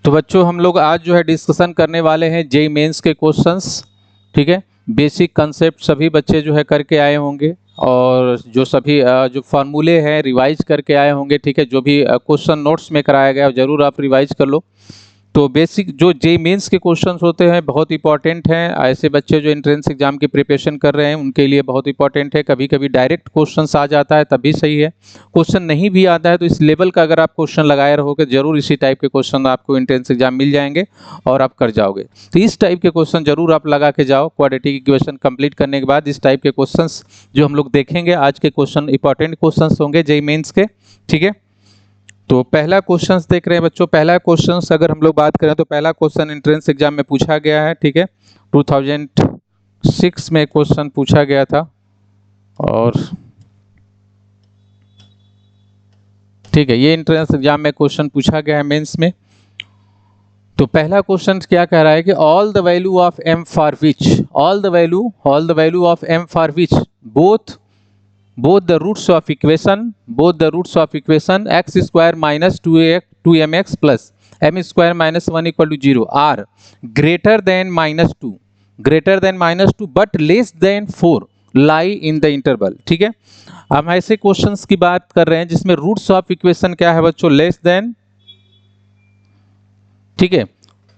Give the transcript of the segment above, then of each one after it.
तो बच्चों हम लोग आज जो है डिस्कशन करने वाले हैं जेईई मेंस के क्वेश्चंस। ठीक है, बेसिक कंसेप्ट सभी बच्चे जो है करके आए होंगे और जो सभी जो फार्मूले हैं रिवाइज करके आए होंगे। ठीक है, जो भी क्वेश्चन नोट्स में कराया गया जरूर आप रिवाइज कर लो। तो बेसिक जो जेईई मेंस के क्वेश्चंस होते हैं बहुत इंपॉर्टेंट हैं। ऐसे बच्चे जो एंट्रेंस एग्जाम की प्रिपरेशन कर रहे हैं उनके लिए बहुत इंपॉर्टेंट है। कभी कभी डायरेक्ट क्वेश्चंस आ जाता है तब भी सही है, क्वेश्चन नहीं भी आता है तो इस लेवल का अगर आप क्वेश्चन लगाए रहोगे जरूर इसी टाइप के क्वेश्चन आपको एंट्रेंस एग्जाम मिल जाएंगे और आप कर जाओगे। तो इस टाइप के क्वेश्चन जरूर आप लगा के जाओ। क्वाड्रेटिक इक्वेशन कंप्लीट करने के बाद इस टाइप के क्वेश्चन जो हम लोग देखेंगे आज के क्वेश्चन इंपॉर्टेंट क्वेश्चन होंगे जेईई मेंस के। ठीक है, तो पहला क्वेश्चन देख रहे हैं बच्चों। पहला क्वेश्चन अगर हम लोग बात करें तो पहला क्वेश्चन एंट्रेंस एग्जाम में पूछा गया है। ठीक है, 2006 में क्वेश्चन पूछा गया था और ठीक है ये एंट्रेंस एग्जाम में क्वेश्चन पूछा गया है मेंस में। तो पहला क्वेश्चन क्या कह रहा है कि all the value of m for which all the value of m for which both the roots of equation x square minus 2mx plus m square minus 1 equal to 0 are greater than -2 but less than 4 lie in the interval। ठीक है, हम ऐसे questions की बात कर रहे हैं जिसमें रूट्स ऑफ इक्वेशन क्या है बच्चों, लेस देन। ठीक है,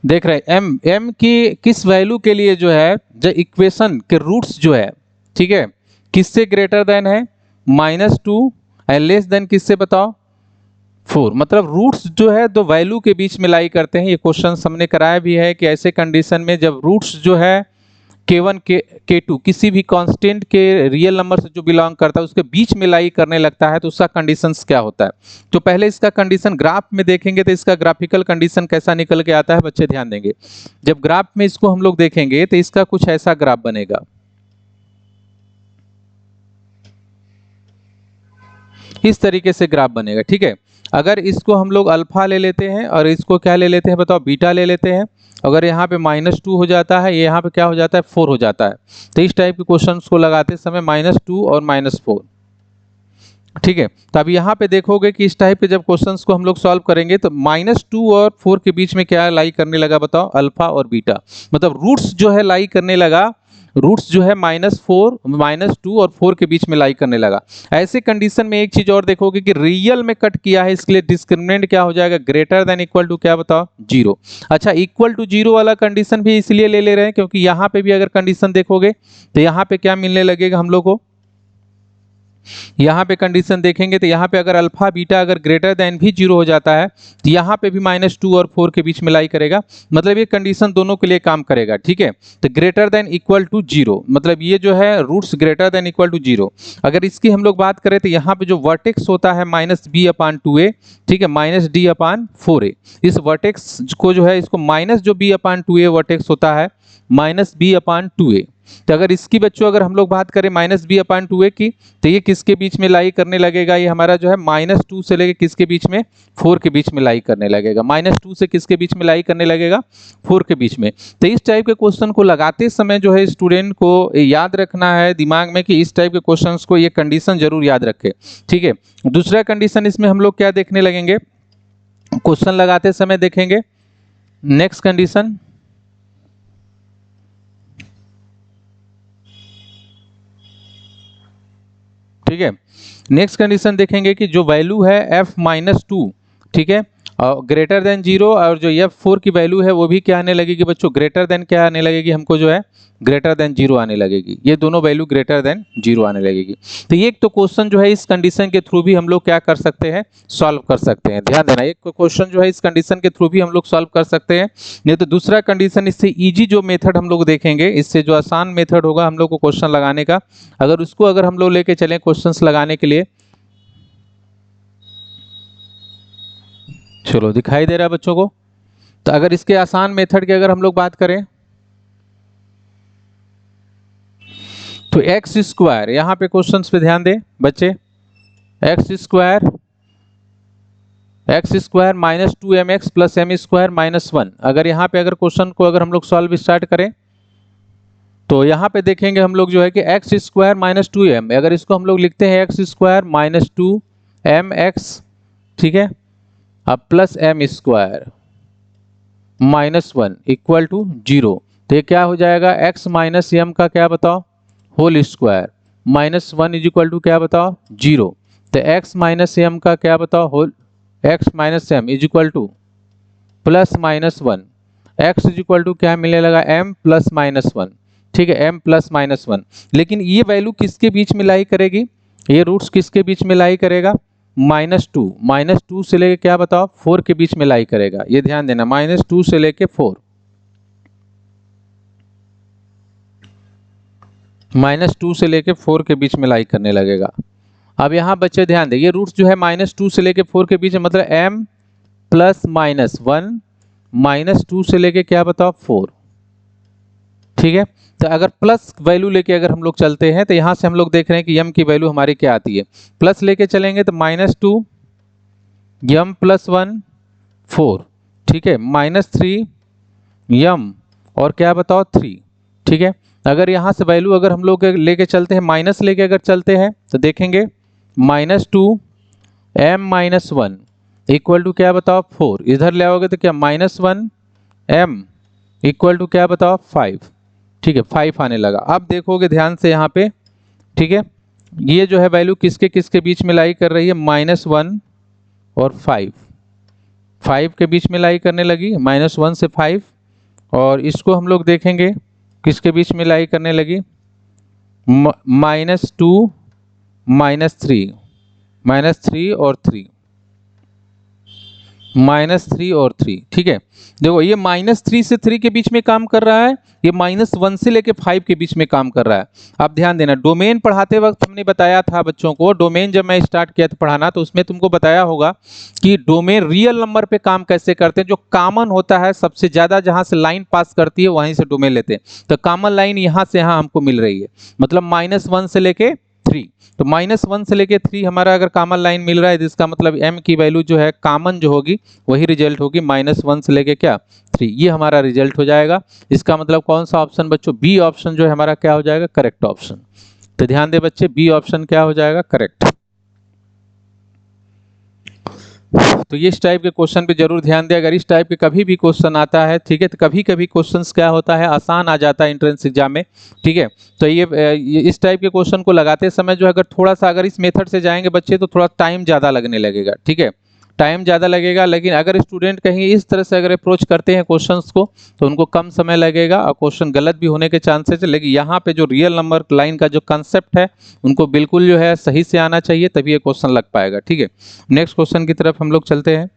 देख रहे हैं m की किस वैल्यू के लिए जो है जो इक्वेशन के रूट्स जो है, ठीक है, किससे ग्रेटर देन है -2 एंड लेस देन किससे बताओ 4। मतलब रूट्स जो है दो वैल्यू के बीच में लाई करते हैं। ये क्वेश्चन हमने कराया भी है कि ऐसे कंडीशन में जब रूट्स जो है k1 k2 किसी भी कांस्टेंट के रियल नंबर से जो बिलोंग करता है उसके बीच में लाई करने लगता है तो उसका कंडीशन क्या होता है। तो पहले इसका कंडीशन ग्राफ में देखेंगे तो इसका ग्राफिकल कंडीशन कैसा निकल के आता है बच्चे ध्यान देंगे। जब ग्राफ में इसको हम लोग देखेंगे तो इसका कुछ ऐसा ग्राफ बनेगा, इस तरीके से ग्राफ बनेगा। ठीक है, अगर इसको हम लोग अल्फा ले लेते हैं और इसको क्या ले लेते हैं बताओ, बीटा ले लेते हैं। अगर यहाँ पे -2 हो जाता है, यहाँ पे क्या हो जाता है 4 हो जाता है। तो इस टाइप के क्वेश्चंस को लगाते समय -2 और -4। ठीक है, तो अब यहाँ पे देखोगे कि इस टाइप के जब क्वेश्चंस को हम लोग सॉल्व करेंगे तो -2 और 4 के बीच में क्या लाई करने लगा बताओ, अल्फा और बीटा। मतलब रूट्स जो है लाई करने लगा, रूट्स जो है -2 और 4 के बीच में लाई करने लगा। ऐसे कंडीशन में एक चीज और देखोगे कि रियल में कट किया है, इसके लिए डिस्क्रिमिनेंट क्या हो जाएगा, ग्रेटर देन इक्वल टू क्या बताओ 0। अच्छा, इक्वल टू 0 वाला कंडीशन भी इसलिए ले रहे हैं क्योंकि यहाँ पे भी अगर कंडीशन देखोगे तो यहाँ पे क्या मिलने लगेगा हम लोग को, यहाँ पे कंडीशन देखेंगे तो यहाँ पे अगर अल्फा बीटा अगर ग्रेटर देन भी 0 हो जाता है तो यहाँ पे भी -2 और 4 के बीच में लाई करेगा। मतलब ये कंडीशन दोनों के लिए काम करेगा। ठीक है, तो ग्रेटर देन इक्वल टू 0 मतलब ये जो है roots greater than equal to 0। अगर इसकी हम लोग बात करें तो यहाँ पे जो वर्टेक्स होता है -b/2a, ठीक है, -d/4a। इस वर्टेक्स को जो है इसको माइनस जो b/2a वर्टेक्स होता है -b/2a। तो अगर इसकी बच्चों अगर हम लोग बात करें -b/2a की तो ये किसके बीच में लाई करने लगेगा, ये हमारा जो है -2 से लेके किसके बीच में 4 के बीच में लाई करने लगेगा। -2 से किसके बीच में लाई करने लगेगा 4 के बीच में। तो इस टाइप के क्वेश्चन को लगाते समय जो है स्टूडेंट को याद रखना है दिमाग में कि इस टाइप के क्वेश्चन को ये कंडीशन जरूर याद रखे। ठीक है, दूसरा कंडीशन इसमें हम लोग क्या देखने लगेंगे, क्वेश्चन लगाते समय देखेंगे नेक्स्ट कंडीशन। ठीक है, नेक्स्ट कंडीशन देखेंगे कि जो वैल्यू है f-2, ठीक है, ग्रेटर देन 0 और जो f4 की वैल्यू है वो भी क्या आने लगेगी बच्चों, ग्रेटर देन क्या आने लगेगी हमको जो है ग्रेटर देन 0 आने लगेगी। ये दोनों वैल्यू ग्रेटर देन 0 आने लगेगी। तो ये एक तो क्वेश्चन जो है इस कंडीशन के थ्रू भी हम लोग क्या कर सकते हैं, सॉल्व कर सकते हैं। ध्यान देना, एक क्वेश्चन जो है इस कंडीशन के थ्रू भी हम लोग सॉल्व कर सकते हैं। नहीं तो दूसरा कंडीशन, इससे इजी जो मेथड हम लोग देखेंगे, इससे जो आसान मेथड होगा हम लोग को क्वेश्चन लगाने का, अगर उसको अगर हम लोग लेके चलें क्वेश्चन लगाने के लिए, चलो दिखाई दे रहा है बच्चों को। तो अगर इसके आसान मेथड की अगर हम लोग बात करें तो एक्स स्क्वायर, यहां पे क्वेश्चंस पे ध्यान दें बच्चे, x square -2mx plus m square -1। अगर यहाँ पे अगर क्वेश्चन को अगर हम लोग सॉल्व स्टार्ट करें तो यहाँ पे देखेंगे हम लोग जो है कि एक्स स्क्वायर -2m, अगर इसको हम लोग लिखते हैं एक्स स्क्वायर -2mx, ठीक है, अब plus m square, -1 equal to 0। तो ये क्या हो जाएगा, x माइनस एम का क्या बताओ, whole square, -1 is equal to क्या बताओ, 0। तो x माइनस एम का क्या बताओ, whole, x minus M is equal to +-1, x is equal to क्या मिलने लगा, m +-1। ठीक है, m +-1। लेकिन ये वैल्यू किसके बीच में लाई करेगी, ये रूट्स किसके बीच में लाई करेगा, -2 से लेके क्या बताओ 4 के बीच में लाई करेगा। ये ध्यान देना, -2 से लेके 4, -2 से लेके 4 के बीच में लाई करने लगेगा। अब यहाँ बच्चे ध्यान दें, ये रूट्स जो है -2 से लेके 4 के बीच में, मतलब m +-1 -2 से लेके क्या बताओ 4। ठीक है, तो अगर प्लस वैल्यू लेके अगर हम लोग चलते हैं तो यहाँ से हम लोग देख रहे हैं कि m की वैल्यू हमारी क्या आती है, प्लस लेके चलेंगे तो -2 m +1 4। ठीक है, -3 m और क्या बताओ 3। ठीक है, अगर यहाँ से वैल्यू अगर हम लोग लेके चलते हैं, माइनस लेके अगर चलते हैं तो देखेंगे -2 m -1 इक्वल टू क्या बताओ 4। इधर ले आओगे तो क्या -1 m इक्वल टू क्या बताओ 5। ठीक है, 5 आने लगा। अब देखोगे ध्यान से यहाँ पे, ठीक है, ये जो है वैल्यू किसके किसके बीच में लाई कर रही है, -1 और 5 के बीच में लाई करने लगी, -1 से 5। और इसको हम लोग देखेंगे किसके बीच में लाई करने लगी, -2 -3 और 3, -3 और 3। ठीक है, देखो ये -3 से 3 के बीच में काम कर रहा है, ये -1 से लेके 5 के बीच में काम कर रहा है। अब ध्यान देना, डोमेन पढ़ाते वक्त हमने बताया था बच्चों को, डोमेन जब मैं स्टार्ट किया था पढ़ाना तो उसमें तुमको बताया होगा कि डोमेन रियल नंबर पे काम कैसे करते हैं। जो कॉमन होता है, सबसे ज़्यादा जहाँ से लाइन पास करती है वहीं से डोमेन लेते हैं। तो कॉमन लाइन यहाँ से यहाँ हमको मिल रही है, मतलब -1 से लेके 3। तो -1 से लेके 3 हमारा अगर कॉमन लाइन मिल रहा है, इसका मतलब m की वैल्यू जो है कॉमन जो होगी वही रिजल्ट होगी, -1 से लेके क्या 3। ये हमारा रिजल्ट हो जाएगा। इसका मतलब कौन सा ऑप्शन बच्चों, बी ऑप्शन जो है हमारा क्या हो जाएगा, करेक्ट ऑप्शन। तो ध्यान दे बच्चे, बी ऑप्शन क्या हो जाएगा, करेक्ट। तो ये इस टाइप के क्वेश्चन पे जरूर ध्यान दें। अगर इस टाइप के कभी भी क्वेश्चन आता है, ठीक है, तो कभी कभी क्वेश्चंस क्या होता है, आसान आ जाता है एंट्रेंस एग्जाम में। ठीक है, तो ये इस टाइप के क्वेश्चन को लगाते समय जो अगर थोड़ा सा अगर इस मेथड से जाएंगे बच्चे तो थोड़ा टाइम ज़्यादा लगने लगेगा। ठीक है, टाइम ज़्यादा लगेगा, लेकिन अगर स्टूडेंट कहीं इस तरह से अगर अप्रोच करते हैं क्वेश्चंस को तो उनको कम समय लगेगा और क्वेश्चन गलत भी होने के चांसेस है। लेकिन यहाँ पे जो रियल नंबर लाइन का जो कंसेप्ट है उनको बिल्कुल जो है सही से आना चाहिए, तभी ये क्वेश्चन लग पाएगा। ठीक है, नेक्स्ट क्वेश्चन की तरफ हम लोग चलते हैं।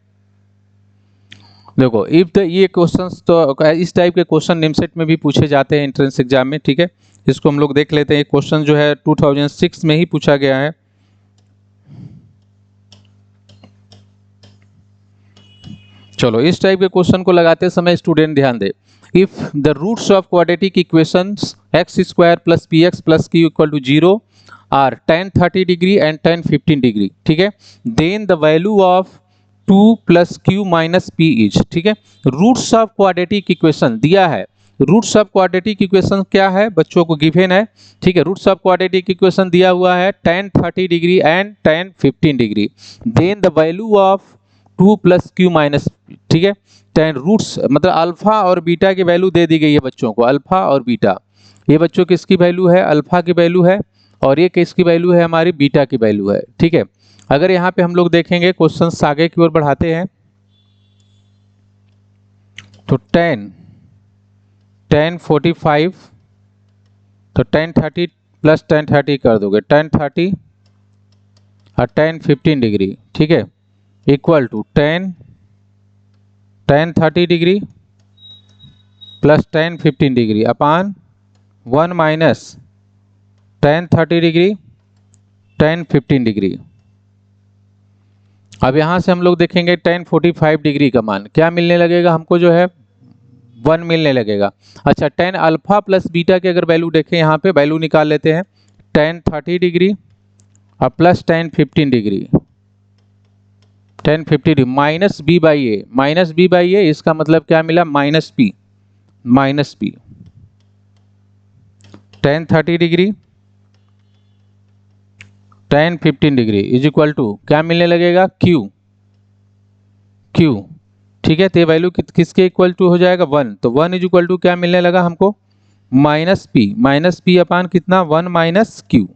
देखो इफ द, ये क्वेश्चंस तो इस टाइप के क्वेश्चन निमसेट में भी पूछे जाते हैं एंट्रेंस एग्जाम में। ठीक है, इसको हम लोग देख लेते हैं। क्वेश्चन जो है 2006 में ही पूछा गया है। चलो इस टाइप के क्वेश्चन को लगाते समय स्टूडेंट ध्यान दे, if the roots of quadratic equations x² + px + q = 0 are tan 30 degree and tan 15 degree, ठीक है, then the value of 2 + q - p is. ठीक है, रूट्स ऑफ क्वाड्रेटिक इक्वेशन दिया है। रूट्स ऑफ क्वाड्रेटिक इक्वेशन क्या है बच्चों को, गिवन है। ठीक है, रूट्स ऑफ क्वाड्रेटिक इक्वेशन दिया हुआ है tan 30 degree and tan 15 degree, then the value of 2 + q - ठीक है, tan रूट्स मतलब अल्फा और बीटा की वैल्यू दे दी गई है बच्चों को, अल्फा और बीटा। ये बच्चों किसकी वैल्यू है, अल्फा की वैल्यू है, और ये किसकी वैल्यू है, हमारी बीटा की वैल्यू है। ठीक है, अगर यहाँ पे हम लोग देखेंगे क्वेश्चन आगे की ओर बढ़ाते हैं तो tan 45, तो tan 30 + tan 30 कर दोगे, tan 30 और tan 15 डिग्री, ठीक है, equal to tan 30 degree + tan 15 degree upon 1 - tan 30 degree tan 15 degree. अब यहाँ से हम लोग देखेंगे tan 45 डिग्री का मान क्या मिलने लगेगा हमको, जो है 1 मिलने लगेगा। अच्छा, tan अल्फा + बीटा की अगर वैल्यू देखें, यहाँ पे वैल्यू निकाल लेते हैं, tan 30 डिग्री और plus tan 15 degree, tan 50 degree -b/a, इसका मतलब क्या मिला, -p, tan 30 degree tan 15 degree is equal to क्या मिलने लगेगा, q, ठीक है। तो ये वैल्यू किसके इक्वल टू हो जाएगा 1, तो 1 इज इक्वल टू क्या मिलने लगा हमको माइनस पी अपान कितना 1 माइनस क्यू।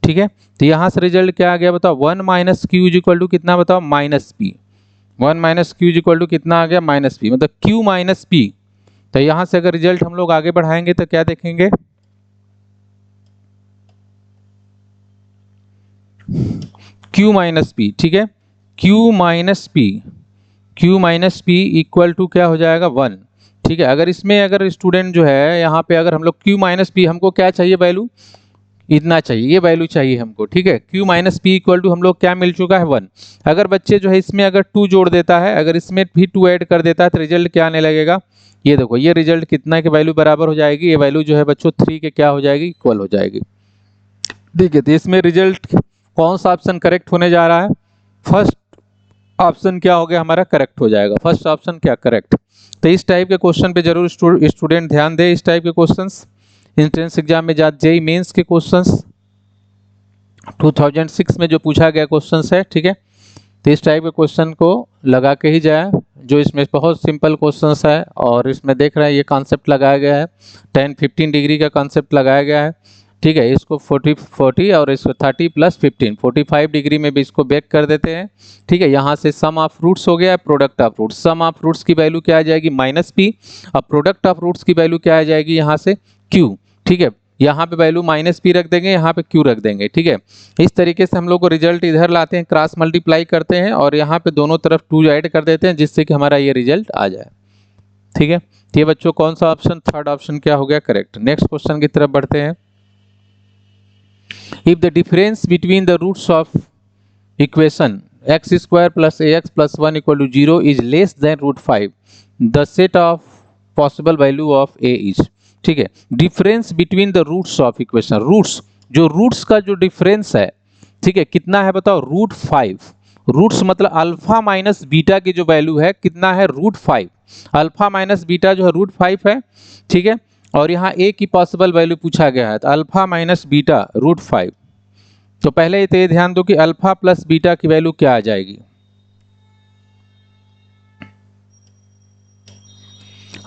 ठीक है, तो यहाँ से रिजल्ट क्या आ गया बताओ 1 minus Q is equal to कितना बताओ minus P. 1 minus Q is equal to कितना आ गया माइनस पी, मतलब क्यू माइनस पी। तो यहाँ से अगर रिजल्ट हम लोग आगे बढ़ाएंगे तो क्या देखेंगे Q माइनस पी। ठीक है, Q minus P equal to क्या हो जाएगा 1। ठीक है, अगर इसमें अगर स्टूडेंट जो है यहाँ पे अगर हम लोग Q माइनस पी हमको क्या चाहिए वैल्यू इतना चाहिए, ये वैल्यू चाहिए हमको। ठीक है, Q minus P equal to हम लोग क्या मिल चुका है 1। अगर बच्चे जो है इसमें अगर 2 जोड़ देता है, अगर इसमें भी 2 ऐड कर देता है तो रिजल्ट क्या आने लगेगा, ये देखो ये रिजल्ट कितना के वैल्यू बराबर हो जाएगी, ये वैल्यू जो है बच्चों 3 के क्या हो जाएगी इक्वल हो जाएगी। ठीक है, तो इसमें रिजल्ट कौन सा ऑप्शन करेक्ट होने जा रहा है, फर्स्ट ऑप्शन क्या हो गया हमारा करेक्ट हो जाएगा, फर्स्ट ऑप्शन क्या करेक्ट। तो इस टाइप के क्वेश्चन पे जरूर स्टूडेंट ध्यान दे, इस टाइप के क्वेश्चंस एंट्रेंस एग्जाम में जेईई मेंस के क्वेश्चंस 2006 में जो पूछा गया क्वेश्चंस है। ठीक है, तो इस टाइप के क्वेश्चन को लगा के ही जाए, जो इसमें बहुत सिंपल क्वेश्चंस है और इसमें देख रहे हैं ये कॉन्सेप्ट लगाया गया है 10-15 डिग्री का कॉन्सेप्ट लगाया गया है। ठीक है, इसको 40 और इसको 30 + 15 45 डिग्री में भी इसको बेक कर देते हैं। ठीक है, यहाँ से सम ऑफ रूट्स हो गया, product of roots, sum of roots की वैल्यू क्या आ जाएगी माइनस पी, और प्रोडक्ट ऑफ रूट्स की वैल्यू क्या आ जाएगी यहाँ से क्यू। ठीक है, यहाँ पे वैल्यू माइनस पी रख देंगे, यहाँ पे क्यू रख देंगे। ठीक है, इस तरीके से हम लोग को रिजल्ट इधर लाते हैं, क्रॉस मल्टीप्लाई करते हैं और यहाँ पे दोनों तरफ 2 ऐड कर देते हैं जिससे कि हमारा ये रिजल्ट आ जाए। ठीक है, तो ये बच्चों कौन सा ऑप्शन थर्ड ऑप्शन क्या हो गया करेक्ट। नेक्स्ट क्वेश्चन की तरफ बढ़ते हैं। If the difference between the roots of equation x² + ax + 1 = 0 is less than √5, the set of possible value of a is। ठीक है, difference between the roots of equation, roots जो roots का जो difference है, ठीक है कितना है बताओ √5। रूट्स मतलब अल्फा माइनस बीटा की जो वैल्यू है कितना है √5, अल्फा माइनस बीटा जो है √5 है। ठीक है, और यहाँ a की पॉसिबल वैल्यू पूछा गया है तो अल्फा माइनस बीटा √5। तो पहले तो ये ध्यान दो कि अल्फा प्लस बीटा की वैल्यू क्या आ जाएगी,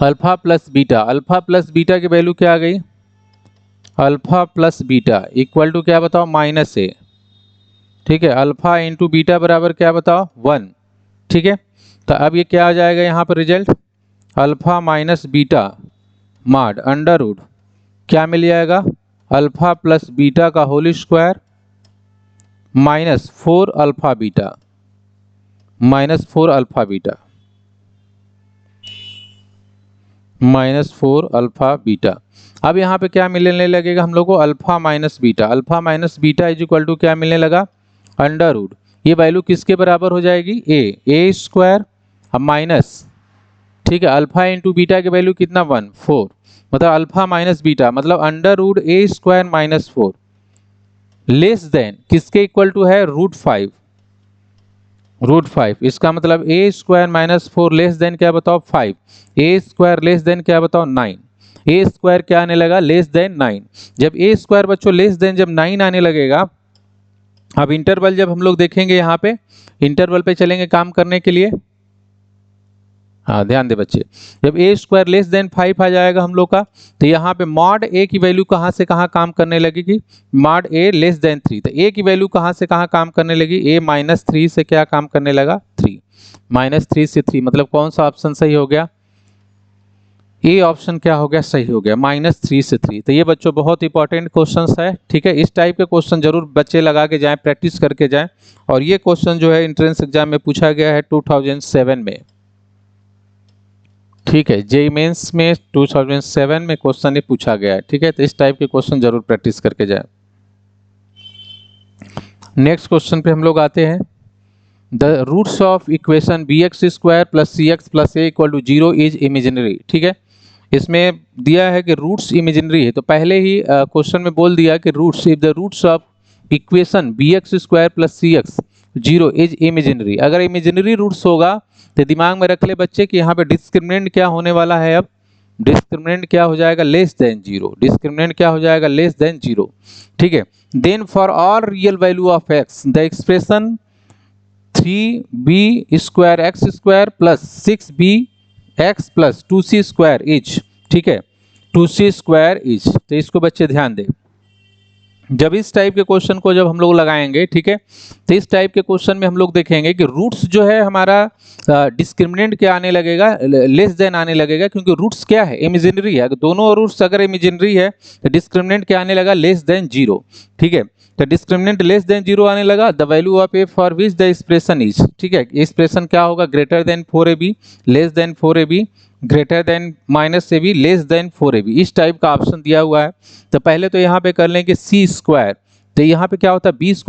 अल्फा प्लस बीटा की वैल्यू क्या आ गई, alpha plus beta equal to क्या बताओ -a। ठीक है, अल्फा इंटू बीटा बराबर क्या बताओ 1। ठीक है, तो अब ये क्या आ जाएगा यहाँ पर result alpha minus beta mod under root क्या मिल जाएगा अल्फा प्लस बीटा का whole square -4 alpha beta -4 alpha beta. अब यहाँ पे क्या मिलने लगेगा हम लोग को alpha minus beta is equal to क्या मिलने लगा अंडर रूट, ये वैल्यू किसके बराबर हो जाएगी ए स्क्वायर माइनस, ठीक है अल्फा इंटू बीटा की वैल्यू कितना 1 4, मतलब अल्फा माइनस बीटा मतलब under root a² - 4 less than किसके इक्वल टू है √5। इसका मतलब a² - 4 लेस देन क्या बताओ 5, a² लेस देन क्या बताओ 9, a² क्या आने लगा लेस देन 9। जब a² बच्चों लेस देन जब 9 आने लगेगा, अब इंटरवल जब हम लोग देखेंगे यहाँ पे इंटरवल पे चलेंगे काम करने के लिए। हाँ ध्यान दे बच्चे, जब a² लेस देन 5 आ जाएगा हम लोग का, तो यहाँ पे मॉड a की वैल्यू कहाँ से कहाँ काम करने लगेगी मॉड a लेस देन 3, तो a की वैल्यू कहाँ से कहाँ काम करने लगी a -3 से क्या काम करने लगा 3, -3 से 3, मतलब कौन सा ऑप्शन सही हो गया ए ऑप्शन क्या हो गया सही हो गया -3 से 3। तो ये बच्चों बहुत इंपॉर्टेंट क्वेश्चंस है। ठीक है, इस टाइप के क्वेश्चन जरूर बच्चे लगा के जाएं, प्रैक्टिस करके जाएं, और ये क्वेश्चन जो है एंट्रेंस एग्जाम में पूछा गया है 2007 में। ठीक है, जेईई मेंस में 2007 में क्वेश्चन ये पूछा गया है। ठीक है, तो इस टाइप के क्वेश्चन जरूर प्रैक्टिस करके जाएं। नेक्स्ट क्वेश्चन पे हम लोग आते हैं, the roots of equation bx² + cx + a = 0 is imaginary. ठीक है, इसमें दिया है कि रूट्स इमेजिनरी है, तो पहले ही क्वेश्चन में बोल दिया कि roots if the roots of equation bx² + cx 0 is imaginary. अगर इमेजिनरी रूट्स होगा तो दिमाग में रख ले बच्चे कि यहाँ पे डिस्क्रिमिनेंट क्या होने वाला है, अब डिस्क्रिमिनेंट क्या हो जाएगा लेस देन 0, डिस्क्रिमिनेंट क्या हो जाएगा लेस देन 0। ठीक है, then for all real value of x the expression 3b² x² plus 6b(x) plus 2c² each, ठीक है, 2c² इच। तो इसको बच्चे ध्यान दें, जब इस टाइप के क्वेश्चन को जब हम लोग लगाएंगे, ठीक है, तो इस टाइप के क्वेश्चन में हम लोग देखेंगे कि रूट्स जो है हमारा डिस्क्रिमिनेंट क्या आने लगेगा, लेस देन आने लगेगा, क्योंकि रूट्स क्या है, इमेजिनरी है। दोनों रूट्स अगर इमेजिनरी है तो डिस्क्रिमिनेंट क्या आने लगा, लेस देन 0, ठीक है। तो डिस्क्रिमिनेंट लेस देन 0 आने लगा, the value of A for which the expression is, ठीक है, एक्सप्रेशन क्या होगा, greater than 4ab, less than 4ab, greater than -ab, less than 4ab, इस टाइप का ऑप्शन दिया हुआ है। तो पहले तो यहाँ पे कर लें कि c², तो यहाँ पे क्या होता है b² -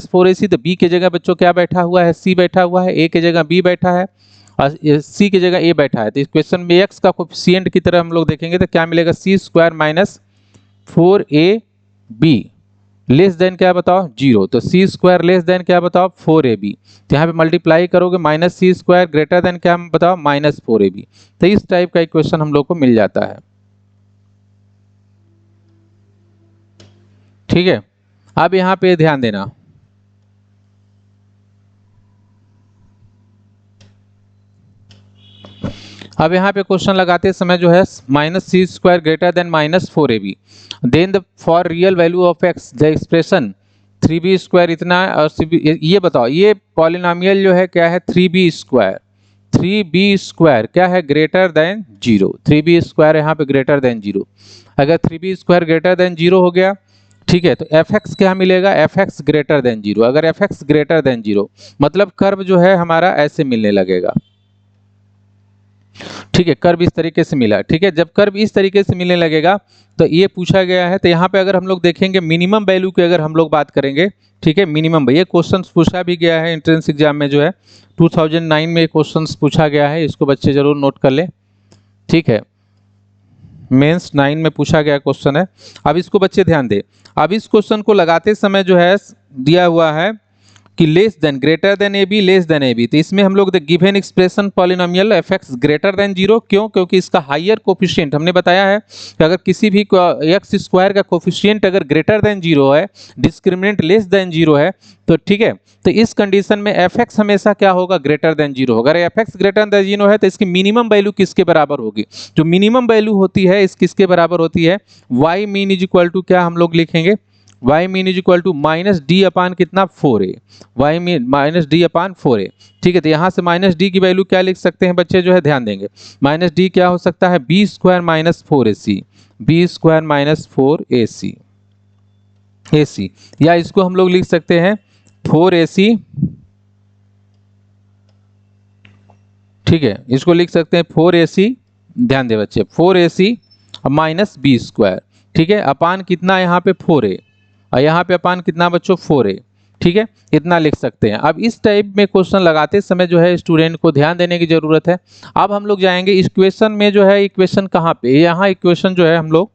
4ac, तो b की जगह बच्चों क्या बैठा हुआ है, c बैठा हुआ है, a की जगह b बैठा है और c की जगह a बैठा है। तो इस क्वेश्चन में x का कोफिशिएंट की तरह हम लोग देखेंगे तो क्या मिलेगा, c² - 4ab लेस देन क्या बताओ 0, तो c² लेस देन क्या बताओ 4ab, तो यहाँ पे मल्टीप्लाई करोगे -c² ग्रेटर देन क्या बताओ -4ab। तो इस टाइप का इक्वेशन हम लोग को मिल जाता है, ठीक है। अब यहाँ पे ध्यान देना, अब यहाँ पे क्वेश्चन लगाते समय जो है -c² greater than -4ab, then the for real value of x the expression 3b² इतना है और ये बताओ, ये पॉलिनोमियल जो है क्या है 3b², 3b² क्या है ग्रेटर देन 0, 3b² यहाँ पे ग्रेटर देन 0। अगर 3b² ग्रेटर देन 0 हो गया, ठीक है, तो fx क्या मिलेगा, fx ग्रेटर देन 0। अगर fx ग्रेटर देन 0 मतलब कर्व जो है हमारा ऐसे मिलने लगेगा, ठीक है, कर्व इस तरीके से मिला, ठीक है। जब कर्व इस तरीके से मिलने लगेगा तो ये पूछा गया है। तो यहाँ पे अगर हम लोग देखेंगे मिनिमम वैल्यू की अगर हम लोग बात करेंगे, ठीक है, मिनिमम, ये क्वेश्चन पूछा भी गया है एंट्रेंस एग्जाम में, जो है 2009 में क्वेश्चन पूछा गया है, इसको बच्चे जरूर नोट कर ले, ठीक है, मेंस 9 में पूछा गया क्वेश्चन है। अब इसको बच्चे ध्यान दे, अब इस क्वेश्चन को लगाते समय जो है दिया हुआ है कि less than greater than A B, less than A B, तो इसमें हम लोग given expression polynomial fx greater than 0, क्यों, क्योंकि इसका हायर कोफिशिएंट हमने बताया है कि अगर किसी भी x² का कोफिशिएंट अगर ग्रेटर देन 0 है, डिस्क्रिमिनेंट लेस देन 0 है, तो ठीक है, तो इस कंडीशन में fx हमेशा क्या होगा, ग्रेटर देन 0 होगा। अगर fx ग्रेटर देन 0 है तो इसकी मिनिमम वैल्यू किसके बराबर होगी, जो मिनिमम वैल्यू होती है इस किसके बराबर होती है, y mean is equal to क्या हम लोग लिखेंगे, y mean is equal to -d upon कितना 4a, y मीन -d/4a, ठीक है। तो यहाँ से -d की वैल्यू क्या लिख सकते हैं बच्चे, जो है ध्यान देंगे, -d क्या हो सकता है, b² - 4ac, b² - 4ac, ac, या इसको हम लोग लिख सकते हैं 4ac, ठीक है, इसको लिख सकते हैं 4ac, ध्यान दे बच्चे 4ac -b², ठीक है, अपान कितना यहाँ पे 4a और यहाँ पे अपान कितना बच्चों 4a, ठीक है, इतना लिख सकते हैं। अब इस टाइप में क्वेश्चन लगाते समय जो है स्टूडेंट को ध्यान देने की जरूरत है। अब हम लोग जाएंगे इक्वेशन में, जो है इक्वेशन कहाँ पे, यहाँ इक्वेशन जो है हम लोग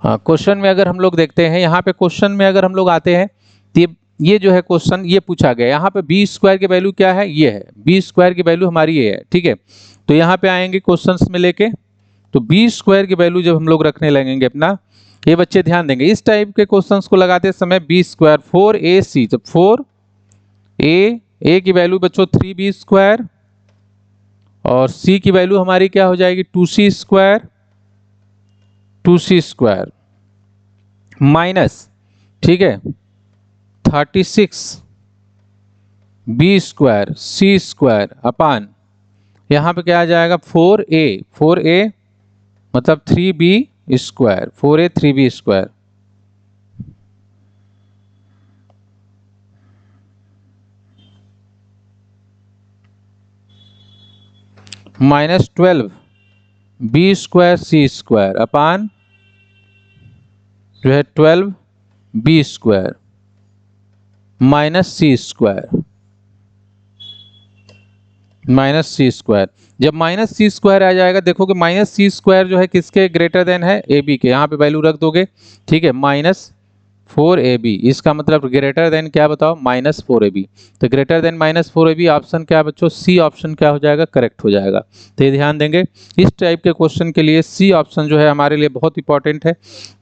क्वेश्चन में अगर हम लोग देखते हैं, यहाँ पे क्वेश्चन में अगर हम लोग आते हैं तो ये जो है क्वेश्चन ये पूछा गया, यहाँ पे b² की वैल्यू क्या है, ये है b² की वैल्यू हमारी ये है, ठीक है। तो यहाँ पे आएंगे क्वेश्चंस में लेके, तो b² की वैल्यू जब हम लोग रखने लगेंगे अपना, ये बच्चे ध्यान देंगे इस टाइप के क्वेश्चंस को लगाते समय b² 4ac, तो 4a की वैल्यू बच्चों 3b² और c की वैल्यू हमारी क्या हो जाएगी 2c² माइनस, ठीक है, 36 b² c² अपान यहाँ पे क्या आ जाएगा 4a मतलब 3b² 4a 3b² -12 b² c² अपान जो है 12 b² -c², जब -c² आ जाएगा, देखो कि -c² जो है किसके ग्रेटर देन है, ab के, यहाँ पे वैल्यू रख दोगे, ठीक है, 4ab, इसका मतलब ग्रेटर देन क्या बताओ, -4ab। तो ग्रेटर देन -4ab ऑप्शन क्या है बच्चों, सी ऑप्शन क्या हो जाएगा, करेक्ट हो जाएगा। तो ये ध्यान देंगे, इस टाइप के क्वेश्चन के लिए सी ऑप्शन जो है हमारे लिए बहुत इंपॉर्टेंट है।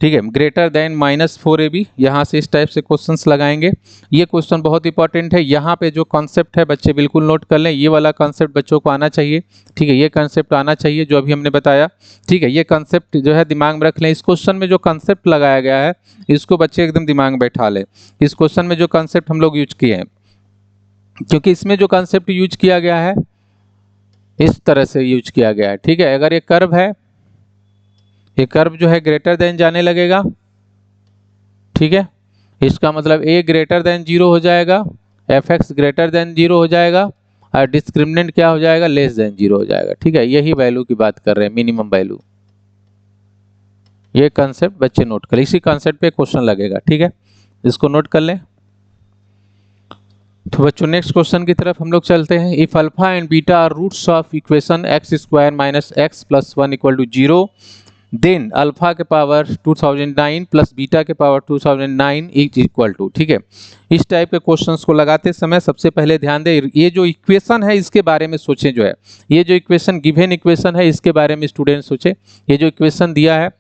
ठीक है, ग्रेटर देन -4ab, यहाँ से इस टाइप से क्वेश्चंस लगाएंगे। ये क्वेश्चन बहुत इंपॉर्टेंट है। यहाँ पे जो कॉन्सेप्ट है बच्चे बिल्कुल नोट कर लें, ये वाला कॉन्सेप्ट बच्चों को आना चाहिए। ठीक है, ये कॉन्सेप्ट आना चाहिए जो अभी हमने बताया। ठीक है, ये कॉन्सेप्ट जो है दिमाग में रख लें। इस क्वेश्चन में जो कॉन्सेप्ट लगाया गया है इसको बच्चे एकदम दिमाग में बैठा लें। इस क्वेश्चन में जो कॉन्सेप्ट हम लोग यूज किए हैं, क्योंकि इसमें जो कॉन्सेप्ट यूज किया गया है इस तरह से यूज किया गया है। ठीक है, अगर ये कर्व है, ये कर्व जो है ग्रेटर देन जाने लगेगा। ठीक है, इसका मतलब a ग्रेटर देन 0 हो जाएगा, fx ग्रेटर देन 0 हो जाएगा, और डिस्क्रिमिनेंट क्या हो जाएगा, लेस देन 0 हो जाएगा। ठीक है, यही वैल्यू की बात कर रहे हैं, मिनिमम वैल्यू। ये कंसेप्ट बच्चे नोट कर, इसी कंसेप्ट पे क्वेश्चन लगेगा। ठीक है, इसको नोट कर लें। तो बच्चों नेक्स्ट क्वेश्चन की तरफ हम लोग चलते हैं। If alpha and beta are roots of equation x² minus x plus 1 equal to 0, then alpha के पावर 2009 प्लस बीटा के पावर 2009 इज इक्वल टू। ठीक है, इस टाइप के क्वेश्चंस को लगाते समय सबसे पहले ध्यान दें, ये जो इक्वेशन है इसके बारे में सोचें। जो है ये जो इक्वेशन गिवन इक्वेशन है इसके बारे में स्टूडेंट सोचें। ये जो इक्वेशन दिया है,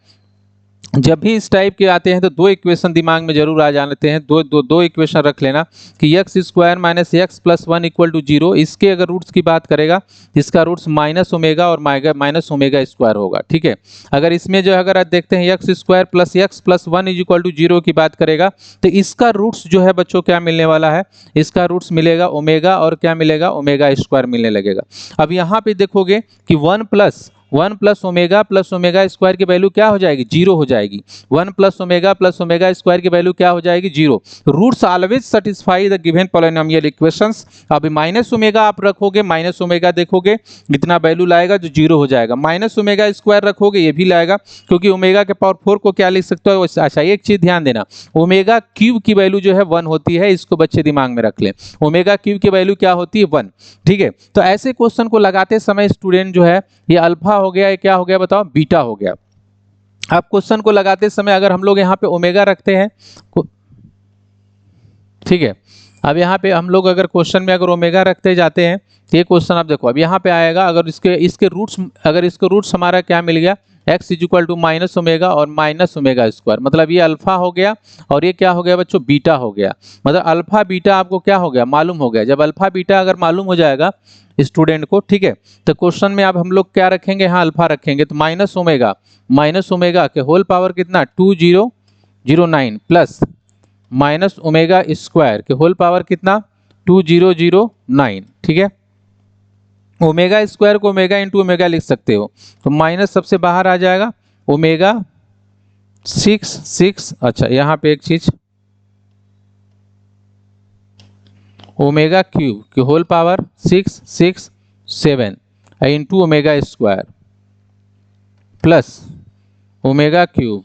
जब भी इस टाइप के आते हैं तो दो इक्वेशन दिमाग में जरूर आ जाते हैं। दो इक्वेशन रख लेना कि x² minus x plus 1 equal to 0, इसके अगर रूट्स की बात करेगा इसका रूट्स माइनस ओमेगा और माइनस ओमेगा स्क्वायर होगा। ठीक है, अगर इसमें जो अगर आप देखते हैं x² plus x plus 1 is equal to 0 की बात करेगा तो इसका रूट्स जो है बच्चों क्या मिलने वाला है, इसका रूट्स मिलेगा ओमेगा और क्या मिलेगा, ओमेगा स्क्वायर मिलने लगेगा। अब यहाँ पे देखोगे कि 1 प्लस ओमेगा स्क्वायर की वैल्यू क्या हो जाएगी, 0 हो जाएगी। 1 प्लस ओमेगा स्क्वायर की वैल्यू क्या हो जाएगी, 0। Roots always satisfy the given polynomial equations. अब माइनस ओमेगा आप रखोगे, माइनस ओमेगा देखोगे इतना वैल्यू लाएगा जो 0 हो जाएगा। माइनस ओमेगा स्क्वायर रखोगे ये भी लाएगा, क्योंकि ओमेगा के पावर 4 को क्या लिख सकते हो। अच्छा, एक चीज ध्यान देना, ओमेगा क्यूब की वैल्यू जो है 1 होती है, इसको बच्चे दिमाग में रख लें। ओमेगा क्यूब की वैल्यू क्या होती है, 1। ठीक है, तो ऐसे क्वेश्चन को लगाते समय स्टूडेंट जो है ये अल्फा हो गया, ये क्या हो गया बताओ, बीटा हो गया। अब क्वेश्चन को लगाते समय अगर हम लोग यहाँ पे ओमेगा रखते हैं, ठीक है, अब यहाँ पे हम लोग अगर क्वेश्चन में अगर ओमेगा रखते जाते हैं तो ये क्वेश्चन आप देखो अब यहाँ पे आएगा, अगर इसके रूट्स हमारा क्या मिल गया, x is equal to minus omega और माइनस ओमेगा स्क्वायर, मतलब ये अल्फा हो गया और ये क्या हो गया बच्चों, बीटा हो गया। मतलब अल्फा बीटा आपको क्या हो गया, मालूम हो गया। जब अल्फा बीटा अगर मालूम हो जाएगा स्टूडेंट को, ठीक है, तो क्वेश्चन में अब हम लोग क्या रखेंगे, यहाँ अल्फा रखेंगे, तो माइनस ओमेगा के होल पावर कितना 2009 प्लस माइनस ओमेगा स्क्वायर के होल पावर कितना 2009। ठीक है, ओमेगा स्क्वायर को ओमेगा इंटू ओमेगा लिख सकते हो, तो माइनस सबसे बाहर आ जाएगा, ओमेगा 6। अच्छा, यहाँ पे एक चीज, ओमेगा क्यूब के whole power 667 into omega square plus omega cube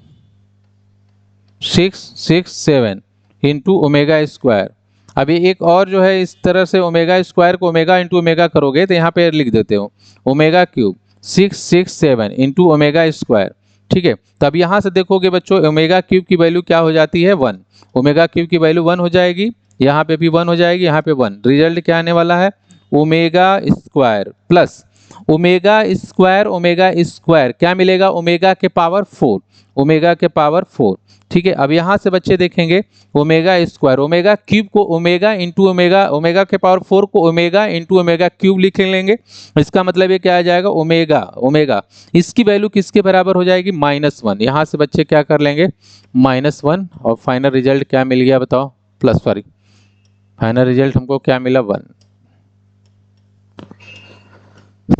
667 into omega square. अभी एक और जो है इस तरह से ओमेगा स्क्वायर को ओमेगा इंटू ओमेगा करोगे तो यहाँ पे लिख देते हो omega cube 667 into omega square. ठीक है, तो अब यहाँ से देखोगे बच्चों ओमेगा क्यूब की वैल्यू क्या हो जाती है, 1। ओमेगा क्यूब की वैल्यू 1 हो जाएगी, यहाँ पे भी 1 हो जाएगी, यहाँ पे 1। रिजल्ट क्या आने वाला है, omega square plus omega square क्या मिलेगा, ओमेगा के पावर 4, ओमेगा के पावर 4। ठीक है, अब यहाँ से बच्चे देखेंगे ओमेगा स्क्वायर, ओमेगा क्यूब को ओमेगा इंटू ओमेगा, ओमेगा के पावर 4 को ओमेगा इंटू ओमेगा क्यूब लिख लेंगे। इसका मतलब ये क्या आ जाएगा, ओमेगा इसकी वैल्यू किसके बराबर हो जाएगी, -1। यहाँ से बच्चे क्या कर लेंगे, -1, और फाइनल रिजल्ट क्या मिल गया बताओ, फाइनल रिजल्ट हमको क्या मिला, 1।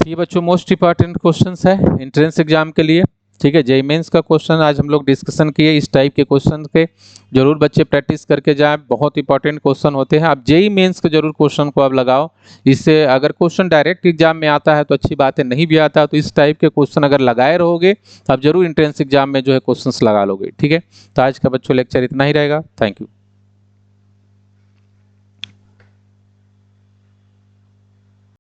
ये बच्चों मोस्ट इंपॉर्टेंट क्वेश्चंस है एंट्रेंस एग्जाम के लिए। ठीक है, जेईई मेंस का क्वेश्चन आज हम लोग डिस्कशन किए। इस टाइप के क्वेश्चन के जरूर बच्चे प्रैक्टिस करके जाएं, बहुत इंपॉर्टेंट क्वेश्चन होते हैं। आप जेईई मेंस के जरूर क्वेश्चन को आप लगाओ, इससे अगर क्वेश्चन डायरेक्ट एग्जाम में आता है तो अच्छी बात है, नहीं भी आता तो इस टाइप के क्वेश्चन अगर लगाए रहोगे तो आप जरूर एंट्रेंस एग्जाम में जो है क्वेश्चन लगा लोगे। ठीक है, तो आज का बच्चों लेक्चर इतना ही रहेगा। Thank you.